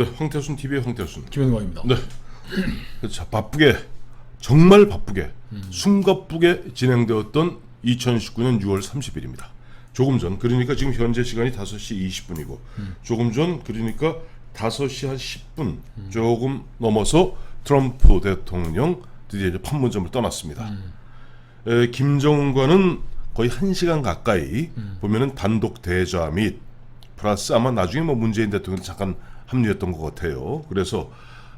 네, 황태순 TV의 황태순. 김현광입니다. 네. 자, 바쁘게 정말 바쁘게 숨가쁘게 진행되었던 2019년 6월 30일입니다. 조금 전, 그러니까 지금 현재 시간이 5시 20분이고 조금 전, 그러니까 5시 한 10분 조금 넘어서 트럼프 대통령 드디어 이제 판문점을 떠났습니다. 김정은과는 거의 1시간 가까이 보면은 단독 대좌 및 플러스 아마 나중에 뭐 문재인 대통령이 잠깐 합류했던 것 같아요. 그래서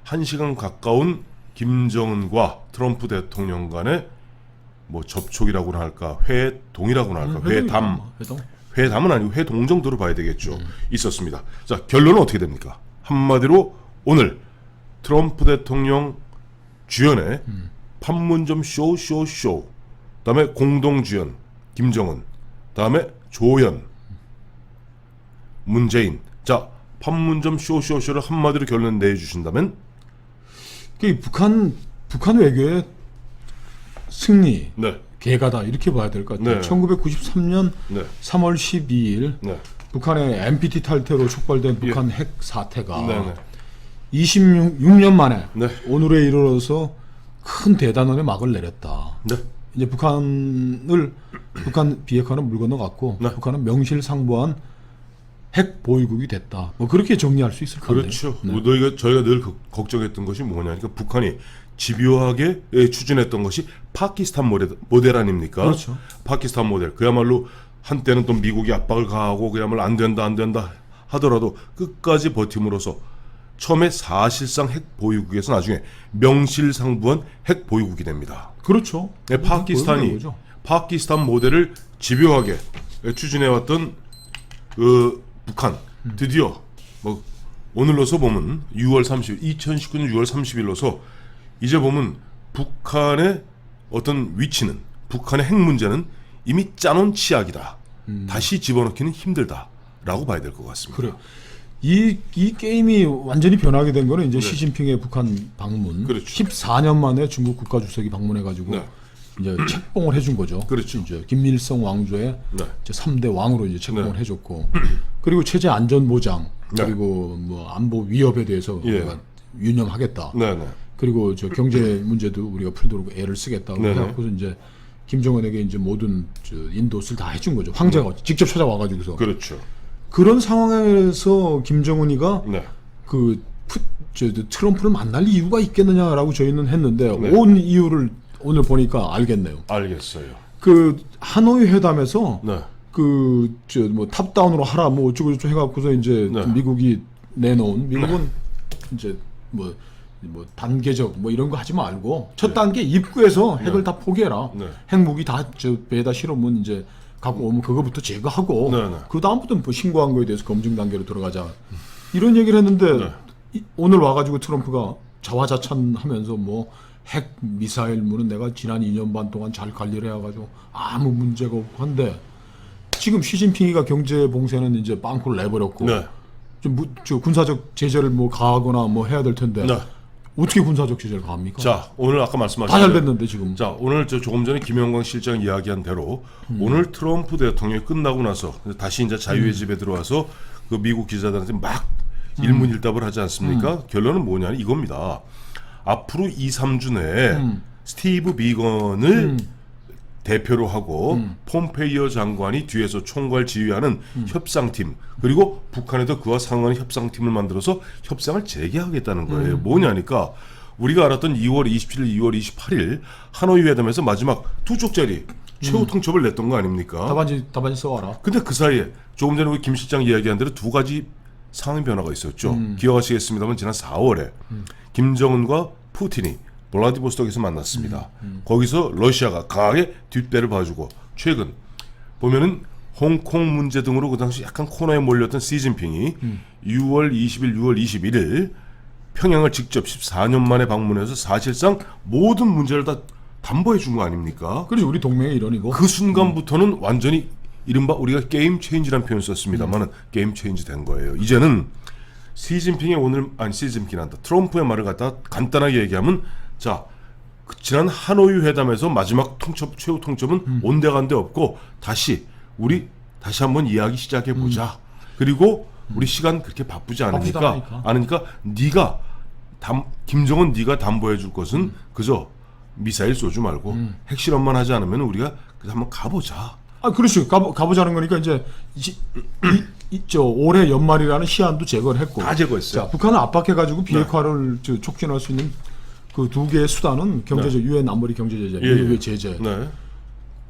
1시간 가까운 김정은과 트럼프 대통령 간의 뭐 접촉이라고나 할까, 회동이라고나 할까, 회담은 아니고 회동 정도로 봐야 되겠죠. 있었습니다. 자, 결론은 어떻게 됩니까? 한마디로 오늘 트럼프 대통령 주연의 판문점 쇼, 그다음에 공동 주연 김정은, 그다음에 조연 문재인. 자, 판문점 쇼를 한마디로 결론 내주신다면? 북한 외교의 승리, 네. 개가다 이렇게 봐야 될 것 같아요. 네. 1993년 네. 3월 12일 네. 북한의 NPT 탈퇴로 촉발된 북한 핵 사태가 네. 26년 만에 네. 오늘에 이르러서 큰 대단원의 막을 내렸다. 네. 이제 북한 비핵화는 물 건너갔고 네. 북한은 명실상부한 핵 보유국이 됐다. 뭐 그렇게 정리할 수 있을 것 같아요. 그렇죠. 네. 저희가 늘 걱정했던 것이 뭐냐니까 북한이 집요하게 추진했던 것이 파키스탄 모델 아닙니까? 그렇죠. 파키스탄 모델. 그야말로 한때는 또 미국이 압박을 가하고 그야말로 안 된다 하더라도 끝까지 버팀으로써 처음에 사실상 핵 보유국에서 나중에 명실상부한 핵 보유국이 됩니다. 그렇죠. 네, 파키스탄 모델을 집요하게 추진해왔던 북한 드디어 뭐 오늘로서 보면 2019년 6월 30일로서 이제 보면 북한의 어떤 위치는, 북한의 핵 문제는 이미 짜놓은 치약이다. 다시 집어넣기는 힘들다라고 봐야 될 것 같습니다. 그래. 이 게임이 완전히 변하게 된 거는 이제 시진핑의 북한 방문. 그렇죠. 14년 만에 중국 국가주석이 방문해가지고 이제 책봉을 해준 거죠. 그렇죠. 이제 김일성 왕조의 이제 3대 왕으로 이제 책봉을 해줬고, 그리고 체제 안전 보장, 그리고 뭐 안보 위협에 대해서 우리가 유념하겠다. 그리고 저 경제 문제도 우리가 풀도록 애를 쓰겠다고 해갖고서 이제 김정은에게 이제 모든 저 인도를 다 해준 거죠. 황제가 직접 찾아와가지고서. 그렇죠. 그런 상황에서 김정은이가 트럼프를 만날 이유가 있겠느냐라고 저희는 했는데 온 이유를 오늘 보니까 알겠네요. 알겠어요. 그 하노이 회담에서 네. 탑다운으로 하라 뭐 어쩌고저쩌고 해갖고서 이제 미국이 내놓은 미국은 이제 뭐 단계적 뭐 이런 거 하지 말고 첫 단계 입구에서 핵을 다 포기해라. 핵무기 다 저 배에다 실으면 이제 갖고 오면 그거부터 제거하고 그 다음부터는 뭐 신고한 거에 대해서 검증 단계로 들어가자. 이런 얘기를 했는데 오늘 와가지고 트럼프가 자화자찬하면서 뭐 핵 미사일문은 내가 지난 2년 반 동안 잘 관리를 해가지고 아무 문제가 없고 한데 지금 시진핑이가 경제 봉쇄는 이제 빵꾸를 내버렸고 좀 군사적 제재를 뭐 가하거나 뭐 해야 될 텐데 어떻게 군사적 제재를 가합니까? 자, 오늘 아까 말씀하신 다 잘 됐는데 지금. 자, 오늘 조금 전에 김영광 실장 이야기한 대로 오늘 트럼프 대통령이 끝나고 나서 다시 이제 자유의 집에 들어와서 그 미국 기자들한테 막 일문일답을 하지 않습니까? 결론은 뭐냐 이겁니다. 앞으로 2-3주 내에 스티브 비건을 대표로 하고 폼페이오 장관이 뒤에서 총괄 지휘하는 협상팀, 그리고 북한에도 그와 상응하는 협상팀을 만들어서 협상을 재개하겠다는 거예요. 뭐냐니까 우리가 알았던 2월 27일, 2월 28일 하노이 회담에서 마지막 두 쪽짜리 최후 통첩을 냈던 거 아닙니까? 답안지 써와라. 근데 그 사이에 조금 전에 우리 김 실장 이야기한 대로 두 가지 상황 변화가 있었죠. 기억하시겠습니다만 지난 4월에 김정은과 푸틴이 블라디보스톡에서 만났습니다. 거기서 러시아가 강하게 뒷배를 봐주고 최근 보면은 홍콩 문제 등으로 그 당시 약간 코너에 몰렸던 시진핑이 6월 20일, 6월 21일 평양을 직접 14년 만에 방문해서 사실상 모든 문제를 다 담보해 준 거 아닙니까? 그렇죠. 우리 동맹의 일원이고. 그 순간부터는 완전히 이른바 우리가 게임 체인지라는 표현을 썼습니다만은 게임 체인지 된 거예요. 이제는 시진핑의 트럼프의 말을 갖다 간단하게 얘기하면 자, 지난 하노이 회담에서 마지막 최후 통첩은 온데간데 없고 다시 한번 이야기 시작해 보자. 그리고 우리 시간 그렇게 바쁘지 바쁘지도 않으니까 네가 김정은 네가 담보해 줄 것은 그저 미사일 쏘지 말고 핵실험만 하지 않으면 우리가 그래서 한번 가보자. 그렇죠. 가보자는 거니까 이제 올해 연말이라는 시한도 제거를 했고 다 제거했어요. 자, 북한을 압박해가지고 비핵화를 촉진할 수 있는 그 두 개의 수단은 경제적 유엔 안보리 경제 제재, 미국의 제재. 네.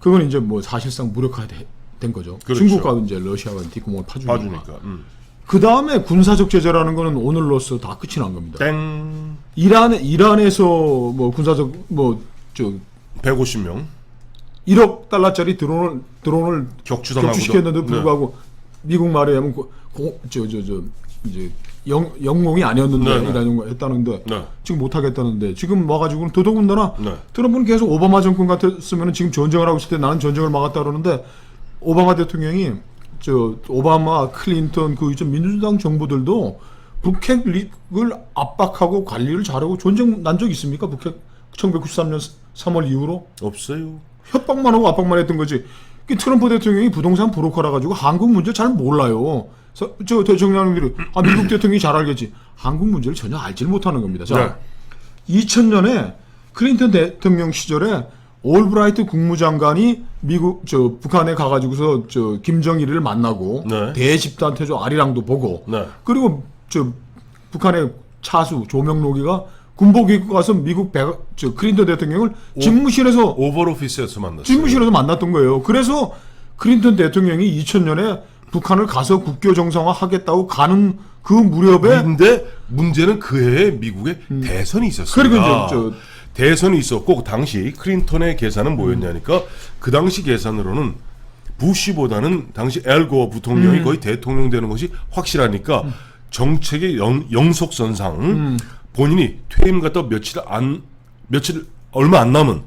그건 이제 뭐 사실상 무력화된 거죠. 그렇죠. 중국과 이제 러시아가 뒷구멍을 파주니까. 그 다음에 군사적 제재라는 거는 오늘로써 다 끝이 난 겁니다. 땡. 이란에서 뭐 군사적 150명 1억 달러짜리 드론을 격추시켰는데도 불구하고 미국 말에 하면 이제 영웅이 아니었는데 이란 영웅 했다는데 지금 못 하겠다는데 지금 와가지고는 더더군다나 트럼프는 계속 오바마 정권 같았으면 지금 전쟁을 하고 있을 때 나는 전쟁을 막았다 그러는데 오바마 대통령이 오바마 클린턴 그 민주당 정부들도 북핵을 압박하고 관리를 잘하고 전쟁 난 적 있습니까? 북핵 1993년 3월 이후로 없어요. 협박만 하고 압박만 했던 거지. 트럼프 대통령이 부동산 브로커라 가지고 한국 문제 잘 몰라요. 대통령들이 미국 대통령이 잘 알겠지. 한국 문제를 전혀 알지를 못하는 겁니다. 자, 2000년에 클린턴 대통령 시절에 올브라이트 국무장관이 북한에 가가지고서 김정일을 만나고 대집단 태조 아리랑도 보고 그리고 북한의 차수 조명록이가 군복 입고 가서 미국 클린턴 대통령을 집무실에서 오버오피스에서 만났어요. 집무실에서 만났던 거예요. 그래서 클린턴 대통령이 2000년에 북한을 가서 국교 정상화 하겠다고 가는 그 무렵에 근데 문제는 그 해에 미국에 대선이 있었습니다. 그리고 대선이 있었고 당시 클린턴의 계산은 뭐였냐니까 그 당시 계산으로는 부시보다는 당시 엘 고어 부통령이 거의 대통령 되는 것이 확실하니까 정책의 영속선상 본인이 퇴임 갔다 며칠 얼마 안 남은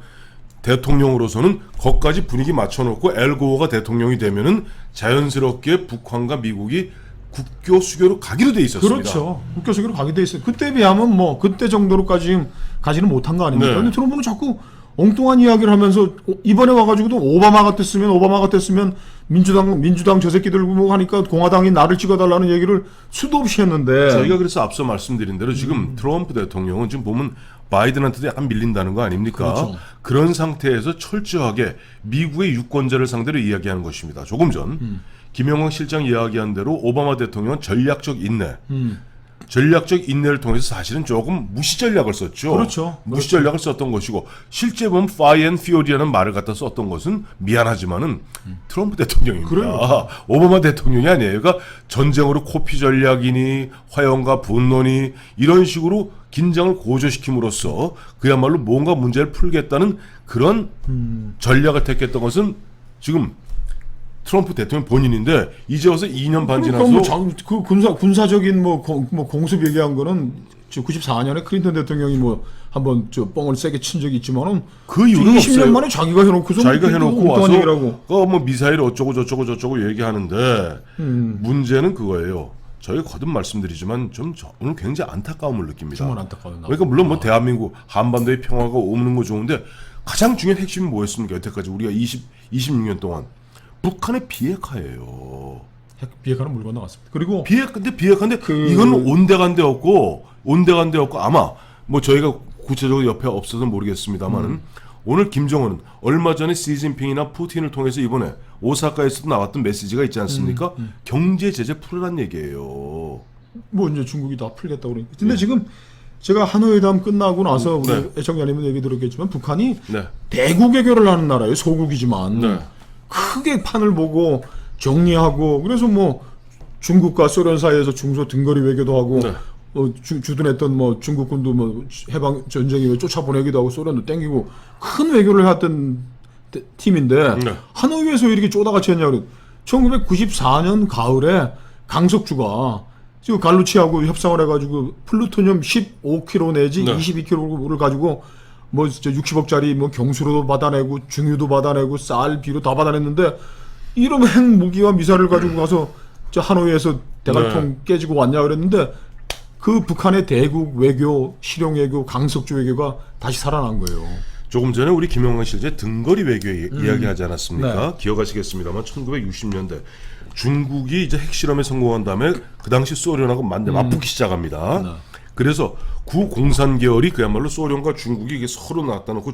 대통령으로서는 거기까지 분위기 맞춰놓고 엘 고어가 대통령이 되면은 자연스럽게 북한과 미국이 국교 수교로 가기로 돼 있었습니다. 그렇죠. 국교 수교로 가게 돼 있어요. 그때 비하면 뭐 그때 정도로까지 가지는 못한 거 아닙니까? 근데 트럼프는 자꾸 엉뚱한 이야기를 하면서 이번에 와가지고도 오바마 같았으면 민주당 저 새끼들 뭐 하니까 공화당이 나를 찍어달라는 얘기를 수도 없이 했는데 저희가 그래서 앞서 말씀드린 대로 지금 트럼프 대통령은 지금 보면 바이든한테도 약간 밀린다는 거 아닙니까? 그렇죠. 그런 상태에서 철저하게 미국의 유권자를 상대로 이야기하는 것입니다. 조금 전 김영광 실장 이야기한 대로 오바마 대통령은 전략적 인내를 통해서 사실은 조금 무시 전략을 썼죠. 그렇죠. 무시 전략을 썼던 것이고 실제 보면 Fire and Fury라는 말을 갖다 썼던 것은 미안하지만은 트럼프 대통령입니다. 그러니까. 오바마 대통령이 아니에요. 그러니까 전쟁으로 코피 전략이니 화염과 분노니 이런 식으로 긴장을 고조시킴으로써 그야말로 뭔가 문제를 풀겠다는 그런 전략을 택했던 것은 지금 트럼프 대통령 본인인데 이제 와서 2년 반 지나서 그 군사적인 공습 얘기한 거는 94년에 클린턴 대통령이 한번 뻥을 세게 친 적이 있지만은 그 이유는 20년 없어요. 만에 자기가 해놓고서 와서 뭐 미사일 어쩌고 얘기하는데 문제는 그거예요. 저희가 거듭 말씀드리지만 오늘 굉장히 안타까움을 느낍니다. 정말 안타까워요. 그러니까 물론 대한민국 한반도의 평화가 오는 거 좋은데 가장 중요한 핵심이 뭐였습니까? 여태까지 우리가 26년 동안 북한의 비핵화예요. 비핵화는 물 건너갔습니다. 그리고 비핵화인데 이건 온데간데 없고 아마 뭐 저희가 구체적으로 옆에 없어서 모르겠습니다만은 오늘 김정은은 얼마 전에 시진핑이나 푸틴을 통해서 이번에 오사카에서도 나왔던 메시지가 있지 않습니까? 경제 제재 풀으란 얘기예요. 뭐 이제 중국이 다 풀겠다고 그러니까. 근데 지금 제가 하노이담 끝나고 나서 우리 애청자님은 얘기 들었겠지만 북한이 대국 외교를 하는 나라예요. 소국이지만 크게 판을 보고 정리하고 그래서 뭐 중국과 소련 사이에서 중소 등거리 외교도 하고 주둔했던 중국군도 해방 전쟁에 쫓아보내기도 하고 소련도 땡기고 큰 외교를 했던 팀인데 하노이에서 이렇게 쪼다같이 했냐고. 1994년 가을에 강석주가 지금 갈루치하고 협상을 해가지고 플루토늄 15kg 내지 22kg를 가지고 60억짜리 경수로도 받아내고 중유도 받아내고 쌀 비료 다 받아냈는데 이러면 핵무기와 미사일을 가지고 가서 하노이에서 대갈통 깨지고 왔냐 그랬는데 그 북한의 대국 외교, 실용 외교, 강석주 외교가 다시 살아난 거예요. 조금 전에 우리 김영광 실장 등거리 외교 이야기하지 않았습니까? 기억하시겠습니다만 1960년대 중국이 이제 핵실험에 성공한 다음에 그 당시 소련하고 맞붙기 시작합니다. 네. 그래서 구공산 계열이 그야말로 소련과 중국이 이게 서로 놨다 놓고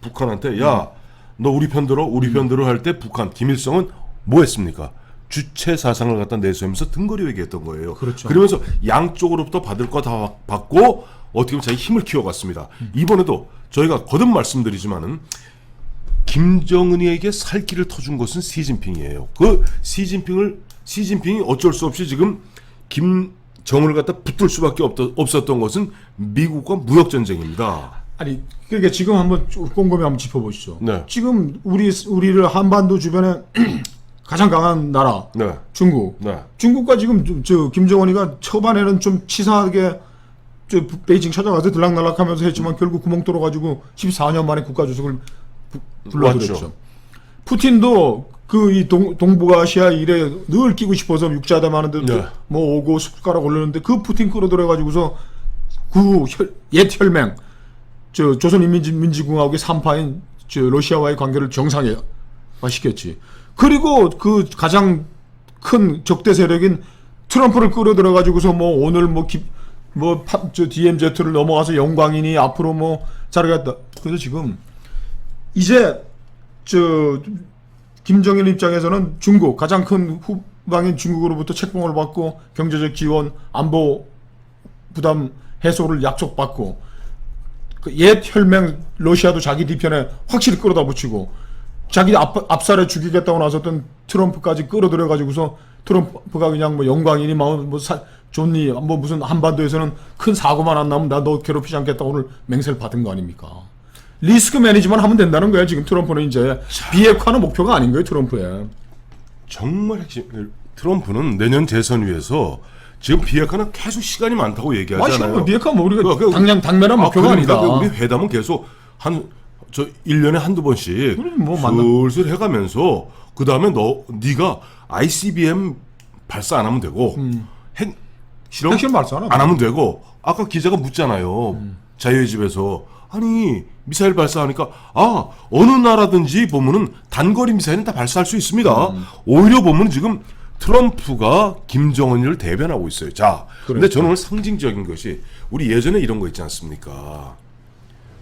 북한한테 야, 너 우리 편 들어, 우리 편 들어 할 때 북한 김일성은 뭐 했습니까? 주체 사상을 갖다 내세우면서 등거리 얘기했던 거예요. 그렇죠. 그러면서 양쪽으로부터 받을 거 다 받고 어떻게 보면 자기 힘을 키워갔습니다. 이번에도 저희가 거듭 말씀드리지만은 김정은이에게 살 길을 터준 것은 시진핑이에요. 그 시진핑이 어쩔 수 없이 지금 김정은을 갖다 붙들 수밖에 없었던 것은 미국과 무역 전쟁입니다. 아니 그러니까 지금 한번 꼼꼼히 한번 짚어보시죠. 네. 지금 우리를 한반도 주변에 가장 강한 나라 네. 중국. 네. 중국과 지금 저 김정은이가 초반에는 좀 치사하게 저 베이징 찾아가서 들락날락하면서 했지만 결국 구멍 뚫어가지고 14년 만에 국가주석을 불러들였죠. 맞죠. 푸틴도 그 이 동북아시아 일에 늘 끼고 싶어서 육자담하는데 네. 뭐 오고 숟가락 올렸는데 그 푸틴 끌어들여가지고서 그 옛 혈맹 저 조선인민민주공화국의 3파인 저 러시아와의 관계를 정상화시켰지. 그리고 그 가장 큰 적대 세력인 트럼프를 끌어들여가지고서 뭐 오늘 저 DMZ를 넘어가서 영광이니 앞으로 뭐 잘하겠다. 그래서 지금 이제 저 김정일 입장에서는 중국 가장 큰 후방인 중국으로부터 책봉을 받고 경제적 지원, 안보 부담 해소를 약속받고 그 옛 혈맹 러시아도 자기 뒤편에 확실히 끌어다 붙이고 자기 앞살에 죽이겠다고 나섰던 트럼프까지 끌어들여가지고서 트럼프가 그냥 뭐 영광이니 좋니 뭐 무슨 한반도에서는 큰 사고만 안 나면 나 너 괴롭히지 않겠다 오늘 맹세를 받은 거 아닙니까? 리스크 매니지만 하면 된다는 거야. 지금 트럼프는 이제 비핵화는 목표가 아닌 거예요. 트럼프에. 정말 핵심. 트럼프는 내년 대선 위해서 지금 비핵화는 계속 시간이 많다고 얘기하잖아요. 비핵화 뭐 우리가 당면한 목표가 그러니까 아니다. 우리 회담은 계속 1년에 한두 번씩 뭐 슬슬 해가면서 그 다음에 네가 ICBM 발사 안 하면 되고 핵 실험 발사 안 하면 되고 아까 기자가 묻잖아요. 자유의 집에서 아니 미사일 발사하니까 어느 나라든지 보면은 단거리 미사일은 다 발사할 수 있습니다. 오히려 보면 지금 트럼프가 김정은을 대변하고 있어요. 자, 근데 저는 오늘 상징적인 것이 우리 예전에 이런 거 있지 않습니까?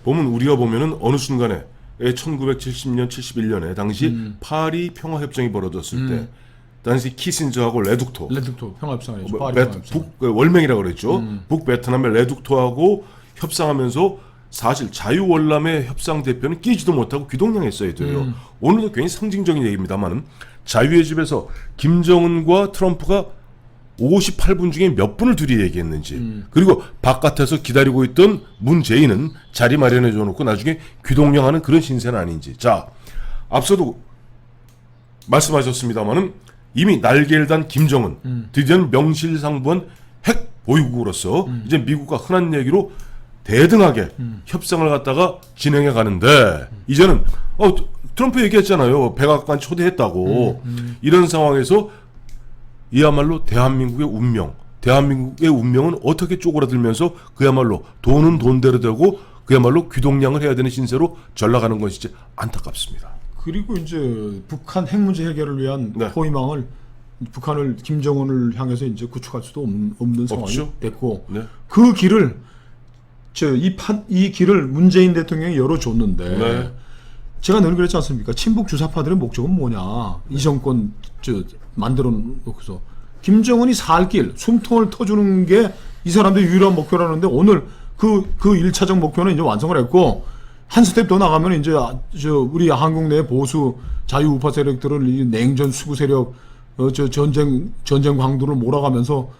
보면 우리가 보면은 어느 순간에 1970년, 71년에 당시 파리 평화협정이 벌어졌을 때 당시 키신저하고 레둑토 평화협상이죠. 월맹이라고 그랬죠. 북베트남의 레둑토하고 협상하면서 사실 자유월남의 협상 대표는 끼지도 못하고 귀동냥했어야 돼요. 오늘도 굉장히 상징적인 얘기입니다만 자유의 집에서 김정은과 트럼프가 58분 중에 몇 분을 둘이 얘기했는지 그리고 바깥에서 기다리고 있던 문재인은 자리 마련해 줘놓고 나중에 귀동냥하는 그런 신세는 아닌지. 자, 앞서도 말씀하셨습니다마는 이미 날개를 단 김정은 드디어는 명실상부한 핵 보유국으로서 이제 미국과 흔한 얘기로 대등하게 협상을 갖다가 진행해 가는데 이제는 트럼프 얘기했잖아요. 백악관 초대했다고. 이런 상황에서 이야말로 대한민국의 운명은 어떻게 쪼그라들면서 그야말로 돈은 돈대로 되고 그야말로 귀동냥을 해야 되는 신세로 전락하는 것이지 안타깝습니다. 그리고 이제 북한 핵 문제 해결을 위한 포위망을 북한을 김정은을 향해서 이제 구축할 수도 없는 상황이 없죠. 됐고 네. 그 길을 이 길을 문재인 대통령이 열어줬는데 네. 제가 늘 그랬지 않습니까? 친북 주사파들의 목적은 뭐냐? 이 정권 만들어 놓고서 김정은이 살 길, 숨통을 터주는 게 이 사람들의 유일한 목표라는데 오늘 그 1차적 목표는 이제 완성을 했고 한 스텝 더 나가면 이제 우리 한국 내 보수 자유우파 세력들을 이 냉전 수구 세력 전쟁 광도를 몰아가면서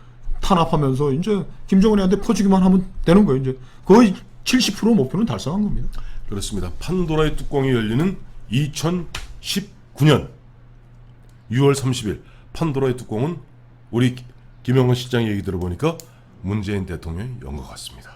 탄압하면서 이제 김정은이한테 퍼주기만 하면 되는 거예요. 이제 거의 70% 목표는 달성한 겁니다. 그렇습니다. 판도라의 뚜껑이 열리는 2019년 6월 30일 판도라의 뚜껑은 우리 김영건 실장 얘기 들어보니까 문재인 대통령이 연 것 같습니다.